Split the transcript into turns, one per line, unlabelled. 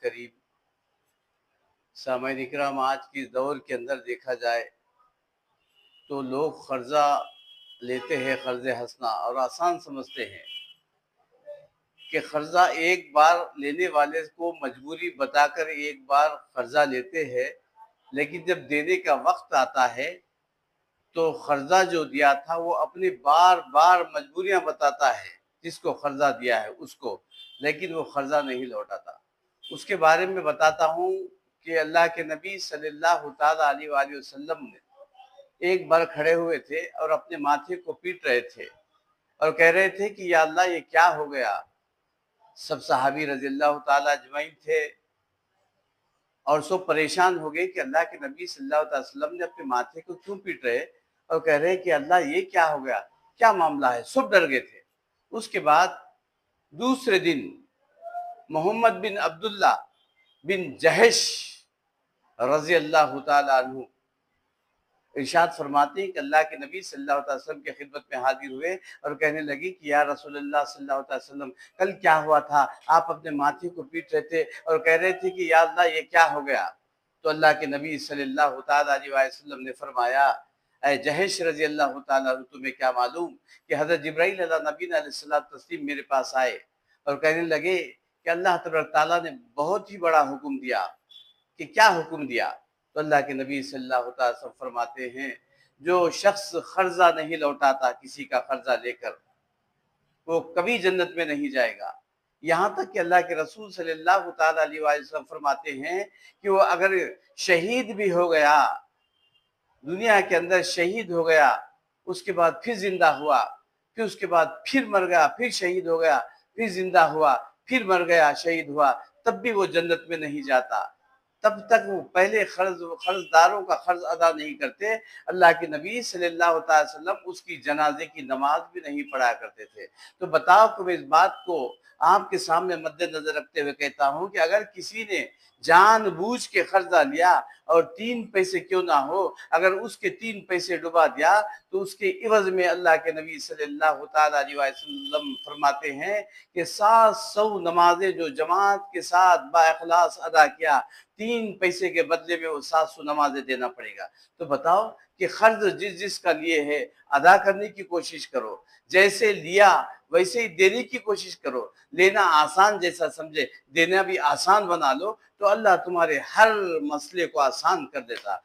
کریم، سامعین اکرام، آج کی دور کے اندر دیکھا جائے تو لوگ قرضہ لیتے ہیں، قرض حسنہ، اور آسان سمجھتے ہیں کہ قرضہ ایک بار لینے والے کو مجبوری بتا کر ایک بار قرضہ لیتے ہیں، لیکن جب دینے کا وقت آتا ہے تو قرضہ جو دیا تھا وہ اپنی بار بار مجبوریاں بتاتا ہے جس کو قرضہ دیا ہے اس کو، لیکن وہ قرضہ نہیں لوٹاتا۔ اس کے بارے میں بتاتا ہوں کہ اللہ کے نبی صلی اللہ تعالیٰ علیہ وآلہ وسلم نے ایک بار کھڑے ہوئے تھے اور اپنے ماتھے کو پیٹ رہے تھے اور کہہ رہے تھے کہ یا اللہ یہ کیا ہو گیا۔ سب صحابی رضی اللہ تعالیٰ اجمعین تھے اور سب پریشان ہو گئے کہ اللہ کے نبی صلی اللہ علیہ وسلم نے اپنے ماتھے کو کیوں پیٹ رہے اور کہہ رہے کہ اللہ یہ کیا ہو گیا، کیا معاملہ ہے۔ سب ڈر گئے تھے۔ اس کے بعد دوسرے دن محمد بن عبداللہ بن جہش رضی اللہ تعالیٰ عنہ ارشاد فرماتے ہیں کہ اللہ کے نبی صلی اللہ علیہ وسلم کے خدمت میں حاضر ہوئے اور کہنے لگے کہ یا رسول اللہ صلی اللہ علیہ وسلم، کل کیا ہوا تھا؟ آپ اپنے ماتھے کو پیٹ رہے تھے اور کہہ رہے تھے کہ یا اللہ یہ کیا ہو گیا۔ تو اللہ کے نبی صلی اللہ تعالیٰ علیہ وسلم نے فرمایا، اے جہش رضی اللہ تعالیٰ عنہ، تمہیں کیا معلوم کہ حضرت جبرائیل علیہ نبی علیہ الصلوۃ والتسلیم میرے پاس آئے اور کہنے لگے کہ اللہ تبارک تعالیٰ نے بہت ہی بڑا حکم دیا۔ کہ کیا حکم دیا؟ تو اللہ کے نبی صلی اللہ علیہ وسلم فرماتے ہیں، جو شخص قرضہ نہیں لوٹاتا کسی کا قرضہ لے کر، وہ کبھی جنت میں نہیں جائے گا۔ یہاں تک کہ اللہ کے رسول صلی اللہ تعالیٰ علیہ وسلم فرماتے ہیں کہ وہ اگر شہید بھی ہو گیا، دنیا کے اندر شہید ہو گیا، اس کے بعد پھر زندہ ہوا، پھر اس کے بعد پھر مر گیا، پھر شہید ہو گیا، پھر زندہ ہوا، پھر مر گیا، شہید ہوا، تب بھی وہ جنت میں نہیں جاتا۔ تب تک وہ پہلے قرض داروں کا قرض ادا نہیں کرتے۔ اللہ کے نبی صلی اللہ علیہ وسلم اس کی جنازے کی نماز بھی نہیں پڑھا کرتے تھے۔ تو بتاؤ کہ میں اس بات کو آپ کے سامنے مد نظر رکھتے ہوئے کہتا ہوں کہ اگر کسی نے جان بوجھ کے قرضہ لیا اور 3 پیسے کیوں نہ ہو، اگر اس کے 3 پیسے ڈبا دیا تو اس کے عوض میں اللہ کے نبی صلی اللہ تعالیٰ علیہ وسلم فرماتے ہیں کہ 700 نمازیں جو جماعت کے ساتھ با اخلاص ادا کیا، 3 پیسے کے بدلے میں وہ 700 نمازیں دینا پڑے گا۔ تو بتاؤ کہ قرض جس کا لیے ہے ادا کرنے کی کوشش کرو، جیسے لیا ویسے ہی دینے کی کوشش کرو۔ لینا آسان جیسا سمجھے، دینا بھی آسان بنا لو تو اللہ تمہارے ہر مسئلے کو آسان کر دیتا۔